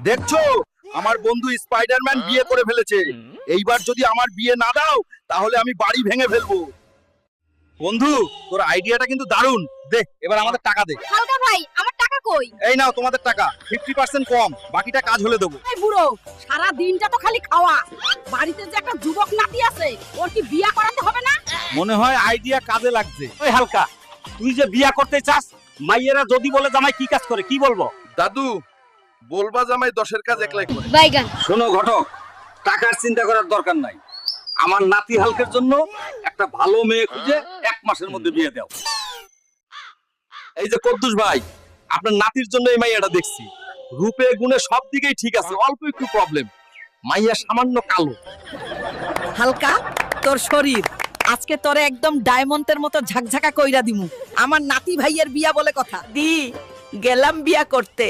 দেখছো আমার বন্ধু স্পাইডারম্যান বিয়ে করে ফেলেছে। এইবার যদি আমার বিয়ে না দাও তাহলে আমি বাড়ি ভেঙে ফেলবো। বন্ধু তোর আইডিয়াটা কিন্তু দারুণ। দে এবার আমাদের টাকা দে। হালকা ভাই, আমার টাকা কই? এই নাও তোমাদের টাকা, 50% কম, বাকিটা কাজ হলে দেবো। এই বুড়ো, সারা দিনটা তো খালি খাওয়া। বাড়িতে যে একটা যুবক নাতি আছে, ওর কি বিয়া করাতে হবে না? মনে হয় আইডিয়া কাজে লাগছে। ওই হালকা, তুই যে বিয়া করতে চাস, মাইয়েরা যদি বলে জামাই কি কাজ করে, কি বলবো? দাদু বলবা জামাই 10-এর কাজ একলাই করে। বাইগান। শোনো ঘটক, টাকার চিন্তা করার দরকার নাই। আমার নাতি হালকের জন্য একটা ভালো মেয়ে খুঁজে 1 মাসের মধ্যে বিয়ে দাও। এই যে কদ্দুস ভাই, আপনার নাতির জন্য এই মাইয়াটা দেখছি। রূপে গুণে সব দিকেই ঠিক আছে, অল্প একটু প্রবলেম। মাইয়া সামান্য কালো। হালকা, তোর শরীর আজকে তোরে একদম ডায়মন্ডের মতো ঝাকঝাকা কইরা দিমু। আমার নাতি ভাইয়ের বিয়া বলে কথা। দি গেলাম বিয়া করতে।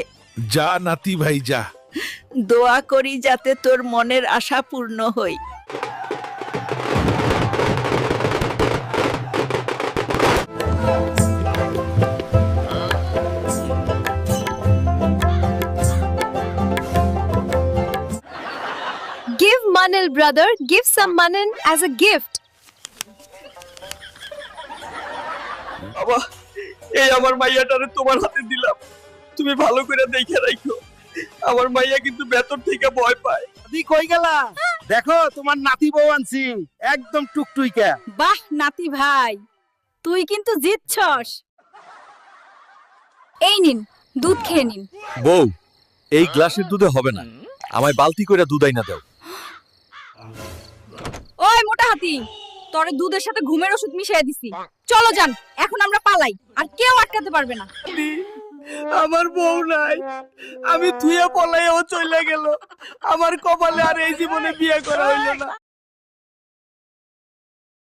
যা নাতি ভাই যা। দোয়া করি যাতে তোর মনের আশা পূর্ণ হয়। Give Manil, brother. Give some Manil as a gift. বাবা, এই আমার মাইয়াটারে তোমার হাতে দিলাম, তুমি ভালো করে দেখে রাখো। আমার মাইয়া কিন্তু ভেতর থেকে ভয় পায়। দি কই গেলা? দেখো তোমার নাতি বউ আনছি, একদম টুকটুইকা। বাহ নাতি ভাই, তুই কিন্তু জিতছস। এই নিন, দুধ খেয়ে নিন। বউ, এই গ্লাসের দুধে হবে না, আমায় বালতি করে দুধ আইনা দাও। ওই মোটা হাতি, তোরে দুধের সাথে ঘুমের ওষুধ মিশিয়ে দিছি। চলো যান, এখন আমরা পালাই, আর কেউ আটকাতে পারবে না। আমার বউ নাই, আমি থুয়ে পলাইও চলে গেল। আমার কপালে আর এই জীবনে বিয়ে করা হইল না।